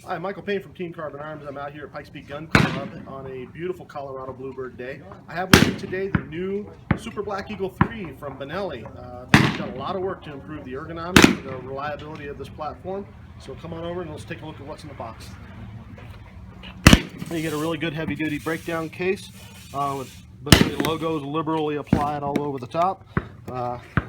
Hi, Michael Payne from Team Carbon Arms. I'm out here at Pikes Peak Gun Club on a beautiful Colorado Bluebird day. I have with me today the new Super Black Eagle 3 from Benelli. They've done a lot of work to improve the ergonomics and the reliability of this platform. So come on over and let's take a look at what's in the box. You get a really good heavy-duty breakdown case with Benelli logos liberally applied all over the top.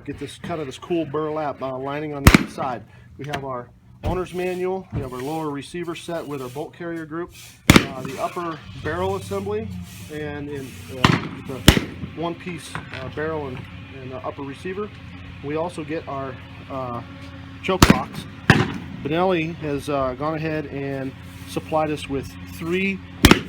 Get this this cool burlap lining on the inside. We have our owner's manual. We have our lower receiver set with our bolt carrier group, the upper barrel assembly, and the one-piece barrel and upper receiver. We also get our choke box. Benelli has gone ahead and supplied us with 3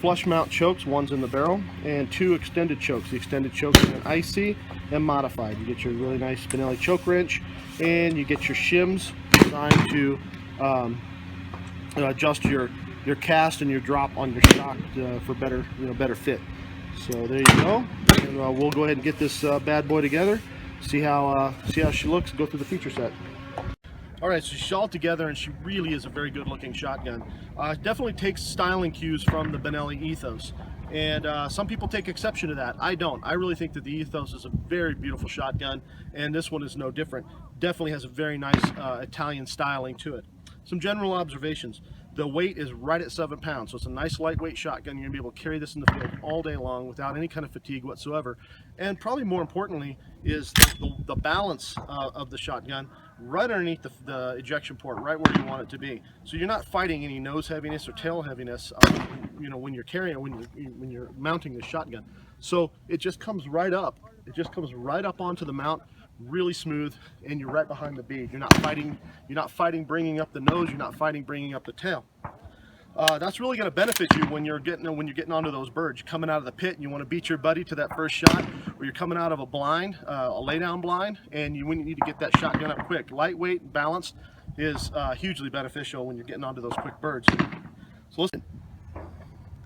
flush mount chokes. One's in the barrel, and 2 extended chokes. The extended chokes are an IC and modified. You get your really nice Benelli choke wrench, and you get your shims designed to adjust your cast and your drop on your stock for better fit. So there you go, and we'll go ahead and get this bad boy together. See how she looks. Go through the feature set. All right, so she's all together, and she really is a very good-looking shotgun. Definitely takes styling cues from the Benelli ethos, and some people take exception to that. I don't. I really think that the ethos is a very beautiful shotgun, and this one is no different. Definitely has a very nice Italian styling to it. Some general observations. The weight is right at 7 pounds, so it's a nice lightweight shotgun. You're gonna be able to carry this in the field all day long without any kind of fatigue whatsoever. And probably more importantly is the balance of the shotgun right underneath the ejection port, right where you want it to be. So you're not fighting any nose heaviness or tail heaviness, when you're carrying, when you're mounting the shotgun. So it just comes right up. It just comes right up onto the mount, really smooth, and you're right behind the bead. You're not fighting bringing up the nose. You're not fighting bringing up the tail. That's really going to benefit you when you're getting onto those birds. You're coming out of the pit and you want to beat your buddy to that first shot, or you're coming out of a blind, a laydown blind, and you need to get that shotgun up quick. Lightweight and balanced is hugely beneficial when you're getting onto those quick birds. So listen.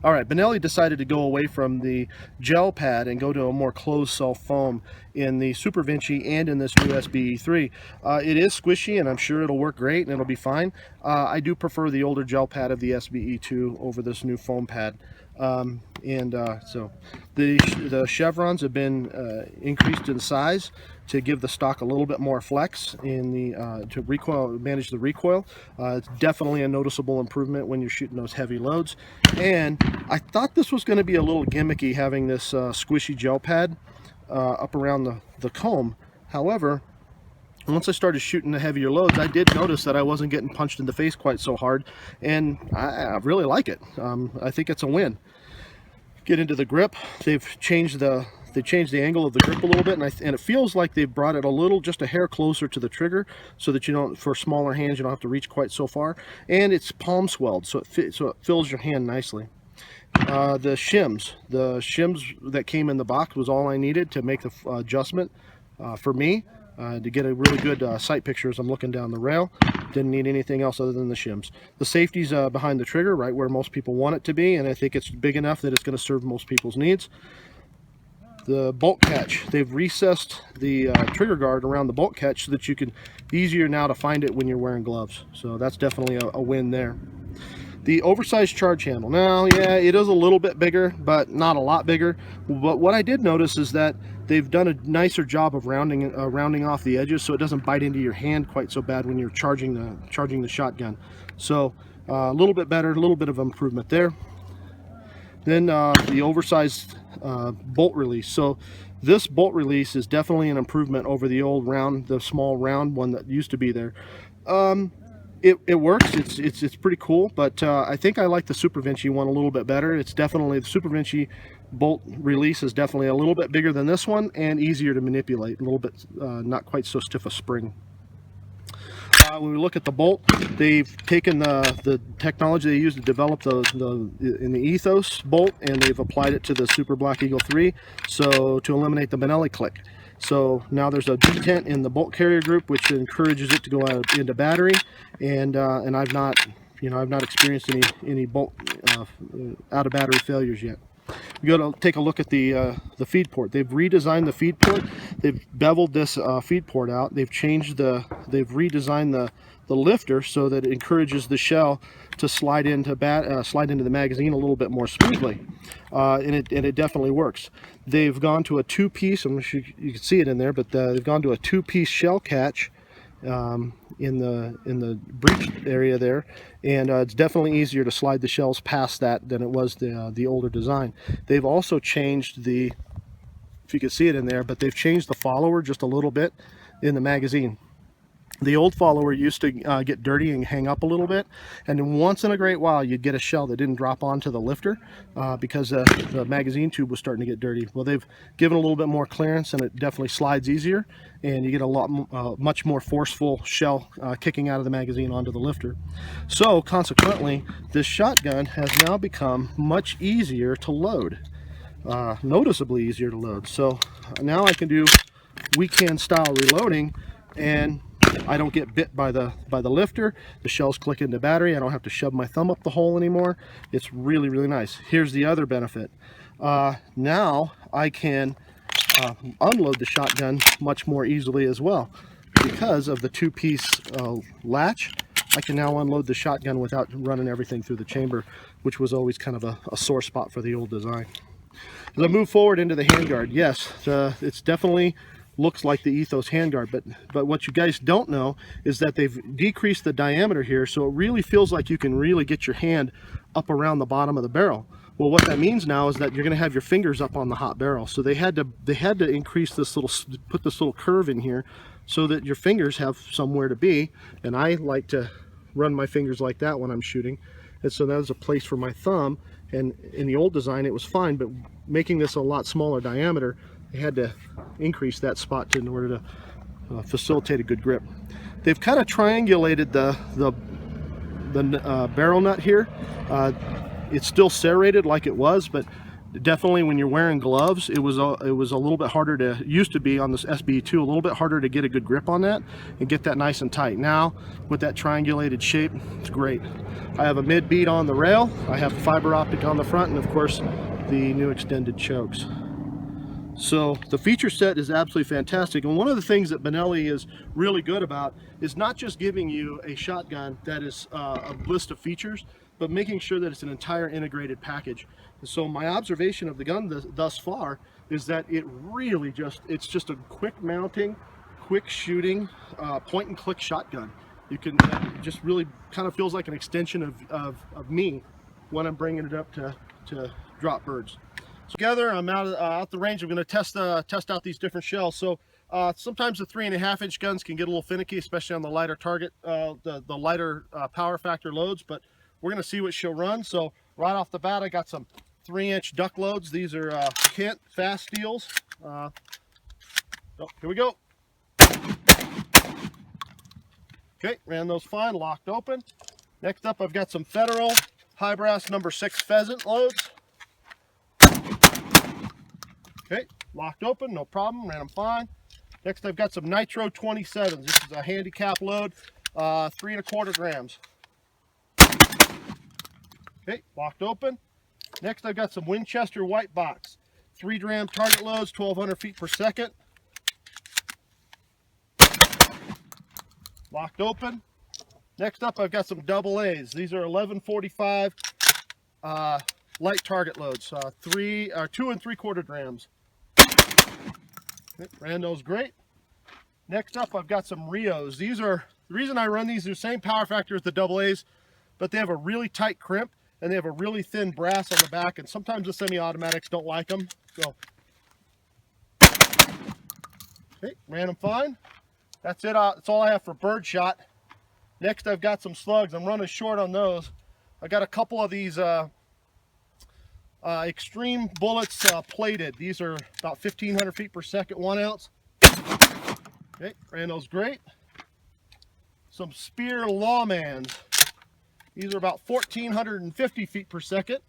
All right, Benelli decided to go away from the gel pad and go to a more closed cell foam in the Super Vinci and in this new SBE3. It is squishy, and I'm sure it'll work great and it'll be fine. I do prefer the older gel pad of the SBE2 over this new foam pad. So the chevrons have been increased in size to give the stock a little bit more flex in the to manage the recoil. It's definitely a noticeable improvement when you're shooting those heavy loads. And I thought this was going to be a little gimmicky, having this squishy gel pad up around the comb. However, once I started shooting the heavier loads, I did notice that I wasn't getting punched in the face quite so hard, and I really like it. I think it's a win. Get into the grip. They've changed the angle of the grip a little bit, and it feels like they've brought it just a hair closer to the trigger, so that for smaller hands you don't have to reach quite so far. And it's palm swelled, so it fills your hand nicely. The shims that came in the box was all I needed to make the adjustment for me. To get a really good sight picture as I'm looking down the rail. Didn't need anything else other than the shims. The safety's behind the trigger, right where most people want it to be, and I think it's big enough that it's going to serve most people's needs. The bolt catch, they've recessed the trigger guard around the bolt catch so that you can easier now to find it when you're wearing gloves. So that's definitely a win there. The oversized charge handle. Now, yeah, it is a little bit bigger, but not a lot bigger. But what I did notice is that they've done a nicer job of rounding off the edges, so it doesn't bite into your hand quite so bad when you're charging the shotgun. So a little bit better, a little bit of improvement there. Then the oversized bolt release. So this bolt release is definitely an improvement over the old the small round one that used to be there. It works. It's pretty cool, but I think I like the Super Vinci one a little bit better. It's definitely, the Super Vinci bolt release is definitely a little bit bigger than this one and easier to manipulate. A little bit not quite so stiff a spring. When we look at the bolt, they've taken the technology they used to develop in the ethos bolt, and they've applied it to the Super Black Eagle 3, so to eliminate the Benelli click. So now there's a detent in the bolt carrier group, which encourages it to go out into battery, and I've not experienced any bolt out of battery failures yet. We got to take a look at the feed port. They've redesigned the feed port. They've beveled this feed port out. They've redesigned the lifter so that it encourages the shell to slide into the magazine a little bit more smoothly, and it definitely works. They've gone to a two-piece. I'm sure you can see it in there, but they've gone to a two-piece shell catch in the breech area there, and it's definitely easier to slide the shells past that than it was the older design. They've also changed the, if you can see it in there, but they've changed the follower just a little bit in the magazine. The old follower used to get dirty and hang up a little bit, and then once in a great while you'd get a shell that didn't drop onto the lifter because the magazine tube was starting to get dirty. Well, they've given a little bit more clearance, and it definitely slides easier, and you get a much more forceful shell kicking out of the magazine onto the lifter. So consequently, this shotgun has now become much easier to load, noticeably easier to load. So now I can do weekend style reloading, and I don't get bit by the lifter. The shells click into battery. I don't have to shove my thumb up the hole anymore. It's really, really nice. Here's the other benefit. Now I can unload the shotgun much more easily as well. Because of the two-piece latch, I can now unload the shotgun without running everything through the chamber, which was always kind of a sore spot for the old design. As I move forward into the handguard, yes, it's definitely looks like the Ethos handguard, but what you guys don't know is that they've decreased the diameter here, so it really feels like you can really get your hand up around the bottom of the barrel. Well, what that means now is that you're going to have your fingers up on the hot barrel, so they had to increase this put this little curve in here so that your fingers have somewhere to be. And I like to run my fingers like that when I'm shooting, and so that was a place for my thumb. And in the old design it was fine, but making this a lot smaller diameter, they had to increase that spot in order to facilitate a good grip. They've kind of triangulated the barrel nut here. It's still serrated like it was, but definitely when you're wearing gloves, it was a little bit harder to, used to be on this SBE2, a little bit harder to get a good grip on that and get that nice and tight. Now with that triangulated shape, it's great. I have a mid bead on the rail, I have fiber optic on the front, and of course the new extended chokes. So the feature set is absolutely fantastic, and one of the things that Benelli is really good about is not just giving you a shotgun that is a list of features, but making sure that it's an entire integrated package. And so my observation of the gun thus far is that it really it's just a quick mounting, quick shooting, point and click shotgun. You can just really kind of feels like an extension of me when I'm bringing it up to drop birds. So together, I'm out the range. I'm going to test out these different shells. So sometimes the 3.5-inch guns can get a little finicky, especially on the lighter target, the lighter power factor loads. But we're going to see what she'll run. So right off the bat, I got some 3-inch duck loads. These are Kent fast steels. Oh, here we go. Okay, ran those fine, locked open. Next up, I've got some Federal high brass number 6 pheasant loads. Okay, locked open, no problem, ran them fine. Next, I've got some Nitro 27s. This is a handicap load, 3¼ grams. Okay, locked open. Next, I've got some Winchester white box, 3-dram target loads, 1,200 feet per second. Locked open. Next up, I've got some double A's. These are 1145 light target loads, 2¾ grams. Ran those great. Next up, I've got some Rios. These are, the reason I run these, they're the same power factor as the double A's, but they have a really tight crimp and they have a really thin brass on the back, and sometimes the semi-automatics don't like them. So, okay, ran them fine. That's it. That's all I have for bird shot. Next, I've got some slugs. I'm running short on those. I got a couple of these Extreme bullets plated. These are about 1,500 feet per second, 1 ounce. Okay, ran those great. Some Spear Lawmans. These are about 1,450 feet per second.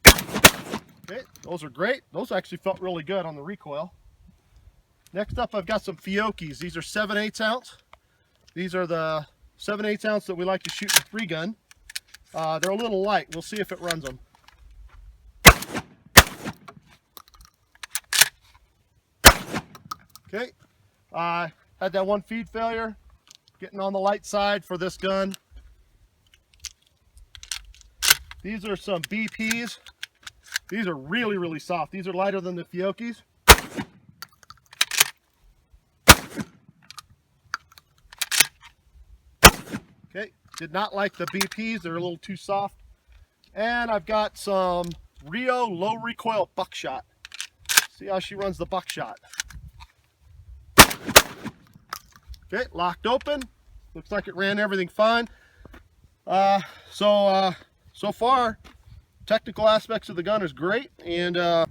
Okay, those are great. Those actually felt really good on the recoil. Next up, I've got some Fiocchis. These are 7/8 ounce. These are the 7/8 ounce that we like to shoot with 3-gun. They're a little light. We'll see if it runs them. Okay, I had that one feed failure, getting on the light side for this gun. These are some BPs. These are really, really soft. These are lighter than the Fiocchis. Okay, did not like the BPs. They're a little too soft. And I've got some Rio low recoil buckshot. See how she runs the buckshot. Okay, locked open. Looks like it ran everything fine. So far, technical aspects of the gun is great. And all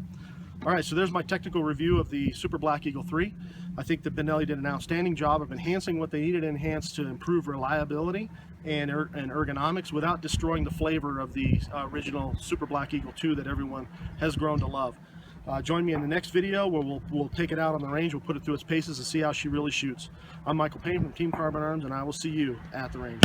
right, so there's my technical review of the Super Black Eagle 3. I think that Benelli did an outstanding job of enhancing what they needed to enhance to improve reliability and ergonomics without destroying the flavor of the original Super Black Eagle 2 that everyone has grown to love. Join me in the next video where we'll take it out on the range, we'll put it through its paces and see how she really shoots. I'm Michael Payne from Team Carbon Arms, and I will see you at the range.